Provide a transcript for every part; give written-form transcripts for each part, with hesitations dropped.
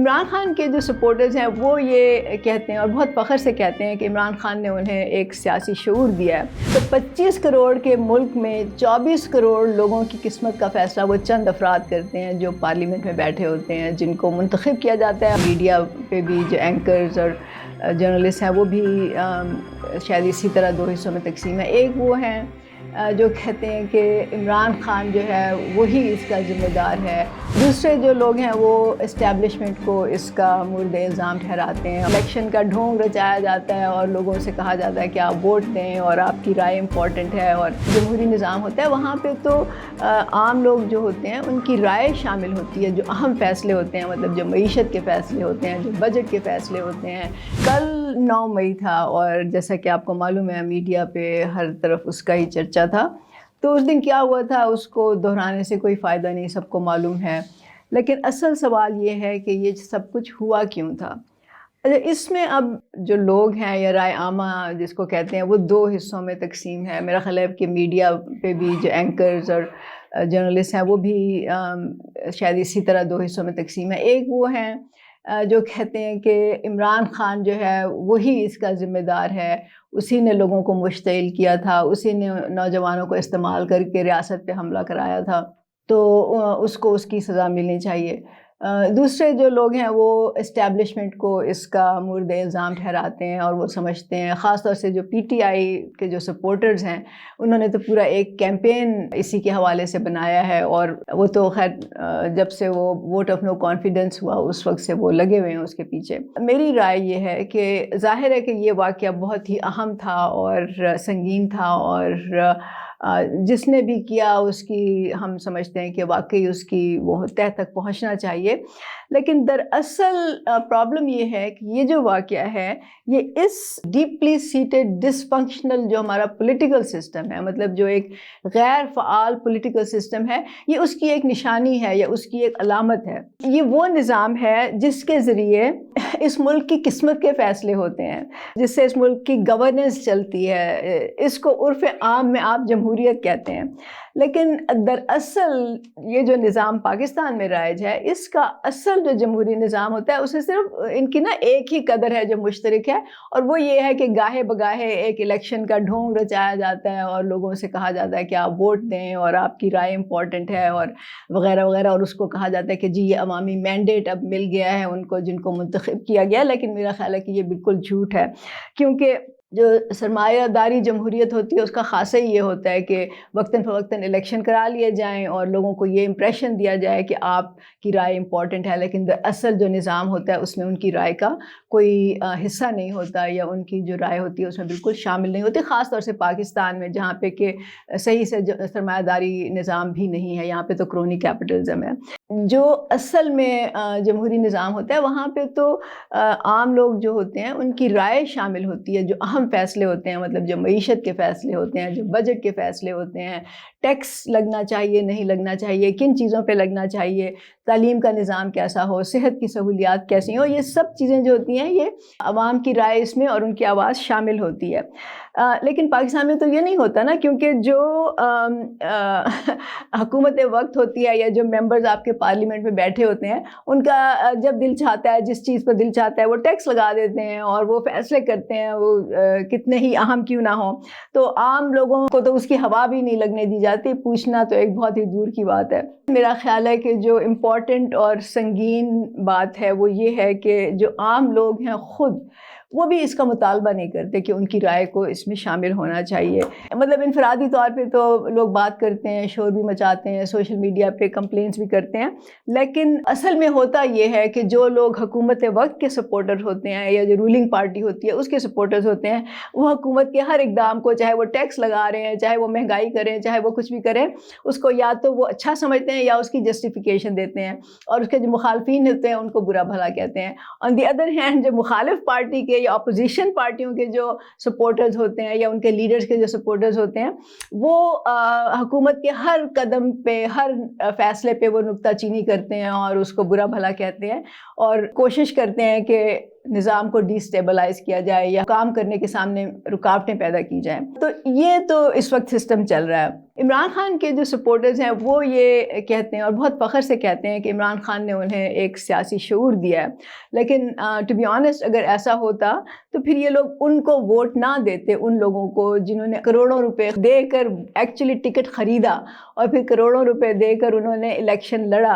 عمران خان کے جو سپورٹرز ہیں وہ یہ کہتے ہیں اور بہت فخر سے کہتے ہیں کہ عمران خان نے انہیں ایک سیاسی شعور دیا ہے۔ تو 25 کروڑ کے ملک میں 24 کروڑ لوگوں کی قسمت کا فیصلہ وہ چند افراد کرتے ہیں جو پارلیمنٹ میں بیٹھے ہوتے ہیں، جن کو منتخب کیا جاتا ہے۔ میڈیا پہ بھی جو اینکرز اور جرنلسٹ ہیں وہ بھی شاید اسی طرح دو حصوں میں تقسیم ہے۔ ایک وہ ہیں جو کہتے ہیں کہ عمران خان جو ہے وہی اس کا ذمہ دار ہے، دوسرے جو لوگ ہیں وہ اسٹیبلشمنٹ کو اس کا مورد الزام ٹھہراتے ہیں۔ الیکشن کا ڈھونگ رچایا جاتا ہے اور لوگوں سے کہا جاتا ہے کہ آپ ووٹ دیں اور آپ کی رائے امپورٹنٹ ہے، اور جمہوری نظام ہوتا ہے وہاں پہ تو عام لوگ جو ہوتے ہیں ان کی رائے شامل ہوتی ہے، جو اہم فیصلے ہوتے ہیں، مطلب جو معیشت کے فیصلے ہوتے ہیں، جو بجٹ کے فیصلے ہوتے ہیں۔ کل 9 مئی تھا اور جیسا کہ آپ کو معلوم ہے میڈیا پہ ہر طرف اس کا ہی چرچا تھا، تو اس دن کیا ہوا تھا اس کو دہرانے سے کوئی فائدہ نہیں، سب کو معلوم ہے۔ لیکن اصل سوال یہ ہے کہ یہ سب کچھ ہوا کیوں تھا؟ اس میں اب جو لوگ ہیں یا رائے عامہ جس کو کہتے ہیں وہ دو حصوں میں تقسیم ہے۔ میرا خیال ہے کہ میڈیا پہ بھی جو اینکرز اور جرنلسٹ ہیں وہ بھی شاید اسی طرح دو حصوں میں تقسیم ہے۔ ایک وہ ہیں جو کہتے ہیں کہ عمران خان جو ہے وہی اس کا ذمہ دار ہے، اسی نے لوگوں کو مشتعل کیا تھا، اسی نے نوجوانوں کو استعمال کر کے ریاست پہ حملہ کرایا تھا، تو اس کو اس کی سزا ملنی چاہیے۔ دوسرے جو لوگ ہیں وہ اسٹیبلشمنٹ کو اس کا مورد الزام ٹھہراتے ہیں اور وہ سمجھتے ہیں، خاص طور سے جو پی ٹی آئی کے جو سپورٹرز ہیں انہوں نے تو پورا ایک کیمپین اسی کے حوالے سے بنایا ہے، اور وہ تو خیر جب سے وہ ووٹ آف نو کانفیڈنس ہوا اس وقت سے وہ لگے ہوئے ہیں اس کے پیچھے۔ میری رائے یہ ہے کہ ظاہر ہے کہ یہ واقعہ بہت ہی اہم تھا اور سنگین تھا، اور جس نے بھی کیا اس کی ہم سمجھتے ہیں کہ واقعی اس کی وہ تہہ تک پہنچنا چاہیے۔ لیکن دراصل پرابلم یہ ہے کہ یہ جو واقعہ ہے یہ اس ڈیپلی سیٹڈ ڈس فنکشنل جو ہمارا پولیٹیکل سسٹم ہے، مطلب جو ایک غیر فعال پولیٹیکل سسٹم ہے، یہ اس کی ایک نشانی ہے یا اس کی ایک علامت ہے۔ یہ وہ نظام ہے جس کے ذریعے اس ملک کی قسمت کے فیصلے ہوتے ہیں، جس سے اس ملک کی گورننس چلتی ہے۔ اس کو عرف عام میں آپ جمہوریت کہتے ہیں، لیکن دراصل یہ جو نظام پاکستان میں رائج ہے اس کا اصل جو جمہوری نظام ہوتا ہے اس میں صرف ان کی ایک ہی قدر ہے جو مشترک ہے، اور وہ یہ ہے کہ گاہے بگاہے ایک الیکشن کا ڈھونگ رچایا جاتا ہے اور لوگوں سے کہا جاتا ہے کہ آپ ووٹ دیں اور آپ کی رائے امپورٹنٹ ہے، اور وغیرہ وغیرہ، اور اس کو کہا جاتا ہے کہ جی یہ عوامی مینڈیٹ اب مل گیا ہے ان کو جن کو منتخب کیا گیا۔ لیکن میرا خیال ہے کہ یہ بالکل جھوٹ ہے، کیونکہ جو سرمایہ داری جمہوریت ہوتی ہے اس کا خاصہ ہی یہ ہوتا ہے کہ وقتاً فوقتاً الیکشن کرا لیے جائیں اور لوگوں کو یہ امپریشن دیا جائے کہ آپ کی رائے امپورٹنٹ ہے، لیکن اصل جو نظام ہوتا ہے اس میں ان کی رائے کا کوئی حصہ نہیں ہوتا، یا ان کی جو رائے ہوتی ہے اس میں بالکل شامل نہیں ہوتی، خاص طور سے پاکستان میں جہاں پہ کہ صحیح سے سرمایہ داری نظام بھی نہیں ہے، یہاں پہ تو کرونی کیپٹلزم ہے۔ جو اصل میں جمہوری نظام ہوتا ہے وہاں پہ تو عام لوگ جو ہوتے ہیں ان کی رائے شامل ہوتی ہے، جو اہم فیصلے ہوتے ہیں، مطلب جو معیشت کے فیصلے ہوتے ہیں، جو بجٹ کے فیصلے ہوتے ہیں، ٹیکس لگنا چاہیے نہیں لگنا چاہیے، کن چیزوں پہ لگنا چاہیے، تعلیم کا نظام کیسا ہو، صحت کی سہولیات کیسی ہو، یہ سب چیزیں جو ہوتی ہیں یہ عوام کی رائے اس میں اور ان کی آواز شامل ہوتی ہے۔ لیکن پاکستان میں تو یہ نہیں ہوتا نا، کیونکہ جو حکومت وقت ہوتی ہے یا جو ممبرز آپ کے پارلیمنٹ میں بیٹھے ہوتے ہیں ان کا جب دل چاہتا ہے، جس چیز پر دل چاہتا ہے وہ ٹیکس لگا دیتے ہیں اور وہ فیصلے کرتے ہیں، وہ کتنے ہی اہم کیوں نہ ہوں، تو عام لوگوں کو تو اس کی ہوا بھی نہیں لگنے دی جاتی، پوچھنا تو ایک بہت ہی دور کی بات ہے۔ میرا خیال ہے کہ جو امپورٹنٹ اور سنگین بات ہے وہ یہ ہے کہ جو عام لوگ ہیں خود وہ بھی اس کا مطالبہ نہیں کرتے کہ ان کی رائے کو اس میں شامل ہونا چاہیے۔ مطلب انفرادی طور پہ تو لوگ بات کرتے ہیں، شور بھی مچاتے ہیں، سوشل میڈیا پہ کمپلینٹس بھی کرتے ہیں، لیکن اصل میں ہوتا یہ ہے کہ جو لوگ حکومت وقت کے سپورٹر ہوتے ہیں یا جو رولنگ پارٹی ہوتی ہے اس کے سپورٹرز ہوتے ہیں، وہ حکومت کے ہر اقدام کو، چاہے وہ ٹیکس لگا رہے ہیں، چاہے وہ مہنگائی کریں، چاہے وہ کچھ بھی کریں، اس کو یا تو وہ اچھا سمجھتے ہیں یا اس کی جسٹیفیکیشن دیتے ہیں، اور اس کے جو مخالفین ہوتے ہیں ان کو برا بھلا کہتے ہیں۔ آن دی ادر ہینڈ جو مخالف پارٹی کے یا اپوزیشن پارٹیوں کے جو سپورٹرز ہوتے ہیں یا ان کے لیڈرز کے جو سپورٹرز ہوتے ہیں وہ حکومت کے ہر قدم پہ، ہر فیصلے پہ وہ نکتہ چینی کرتے ہیں اور اس کو برا بھلا کہتے ہیں، اور کوشش کرتے ہیں کہ نظام کو ڈیسٹیبلائز کیا جائے یا کام کرنے کے سامنے رکاوٹیں پیدا کی جائیں. تو یہ تو اس وقت سسٹم چل رہا ہے. عمران خان کے جو سپورٹرز ہیں وہ یہ کہتے ہیں اور بہت فخر سے کہتے ہیں کہ عمران خان نے انہیں ایک سیاسی شعور دیا ہے. لیکن ٹو بی آنیسٹ اگر ایسا ہوتا تو پھر یہ لوگ ان کو ووٹ نہ دیتے, ان لوگوں کو جنہوں نے کروڑوں روپے دے کر ایکچولی ٹکٹ خریدا اور پھر کروڑوں روپے دے کر انہوں نے الیکشن لڑا,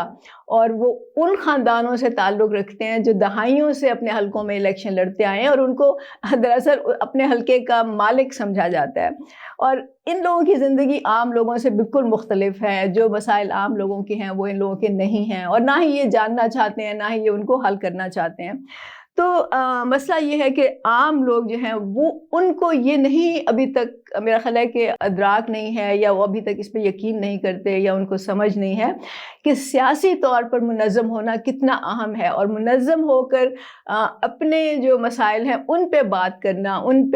اور وہ ان خاندانوں سے تعلق رکھتے ہیں جو دہائیوں سے اپنے حلقوں میں الیکشن لڑتے آئے ہیں اور ان کو دراصل اپنے حلقے کا مالک سمجھا جاتا ہے. اور ان لوگوں کی زندگی عام لوگوں سے بالکل مختلف ہے. جو مسائل عام لوگوں کے ہیں وہ ان لوگوں کے نہیں ہیں, اور نہ ہی یہ جاننا چاہتے ہیں, نہ ہی یہ ان کو حل کرنا چاہتے ہیں. تو مسئلہ یہ ہے کہ عام لوگ جو ہیں وہ ان کو یہ نہیں ابھی تک میرا خیال ہے کہ ادراک نہیں ہے, یا وہ ابھی تک اس پہ یقین نہیں کرتے, یا ان کو سمجھ نہیں ہے کہ سیاسی طور پر منظم ہونا کتنا اہم ہے, اور منظم ہو کر اپنے جو مسائل ہیں ان پہ بات کرنا, ان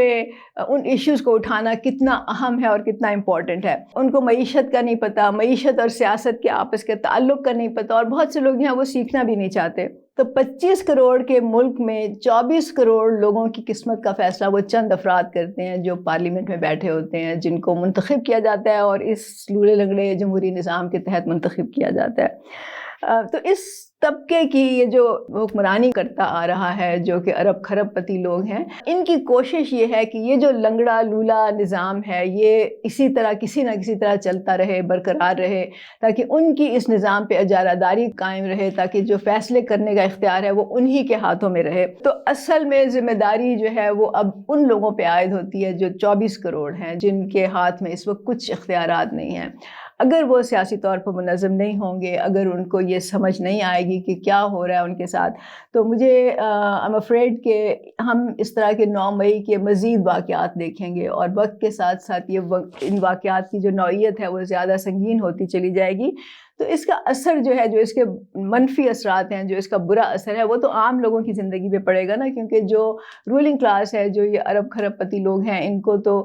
ایشوز کو اٹھانا کتنا اہم ہے اور کتنا امپورٹنٹ ہے. ان کو معیشت کا نہیں پتہ, معیشت اور سیاست کے آپس کے تعلق کا نہیں پتہ, اور بہت سے لوگ ہیں وہ سیکھنا بھی نہیں چاہتے. تو 25 کروڑ کے ملک میں 24 کروڑ لوگوں کی قسمت کا فیصلہ وہ چند افراد کرتے ہیں جو پارلیمنٹ میں بیٹھے ہوتے ہیں, جن کو منتخب کیا جاتا ہے اور اس لولے لنگڑے جمہوری نظام کے تحت منتخب کیا جاتا ہے. تو اس طبقے کی یہ جو حکمرانی کرتا آ رہا ہے, جو کہ ارب خرب پتی لوگ ہیں, ان کی کوشش یہ ہے کہ یہ جو لنگڑا لولا نظام ہے یہ اسی طرح کسی نہ کسی طرح چلتا رہے, برقرار رہے, تاکہ ان کی اس نظام پہ اجارہ داری قائم رہے, تاکہ جو فیصلے کرنے کا اختیار ہے وہ انہی کے ہاتھوں میں رہے. تو اصل میں ذمہ داری جو ہے وہ اب ان لوگوں پہ عائد ہوتی ہے جو 24 کروڑ ہیں, جن کے ہاتھ میں اس وقت کچھ اختیارات نہیں ہیں. اگر وہ سیاسی طور پر منظم نہیں ہوں گے, اگر ان کو یہ سمجھ نہیں آئے گی کہ کیا ہو رہا ہے ان کے ساتھ, تو مجھے I'm afraid کہ ہم اس طرح کے 9 مئی کے مزید واقعات دیکھیں گے, اور وقت کے ساتھ ساتھ ان واقعات کی جو نوعیت ہے وہ زیادہ سنگین ہوتی چلی جائے گی. تو اس کا اثر جو ہے, جو اس کے منفی اثرات ہیں, جو اس کا برا اثر ہے, وہ تو عام لوگوں کی زندگی پہ پڑے گا نا, کیونکہ جو رولنگ کلاس ہے, جو یہ ارب خرب پتی لوگ ہیں, ان کو تو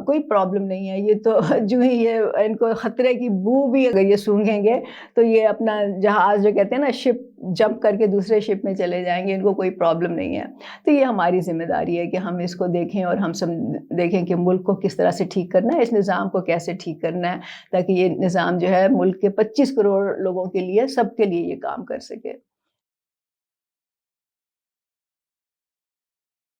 کوئی پرابلم نہیں ہے. یہ تو جو ہی یہ ان کو خطرے کی بو بھی اگر یہ سونگھیں گے تو یہ اپنا جہاز جو کہتے ہیں نا شپ جمپ کر کے دوسرے شپ میں چلے جائیں گے, ان کو کوئی پرابلم نہیں ہے. تو یہ ہماری ذمہ داری ہے کہ ہم اس کو دیکھیں اور ہم سب دیکھیں کہ ملک کو کس طرح سے ٹھیک کرنا ہے, اس نظام کو کیسے ٹھیک کرنا ہے, تاکہ یہ نظام جو ہے ملک کے 25 کروڑ لوگوں کے لیے, سب کے لیے یہ کام کر سکے.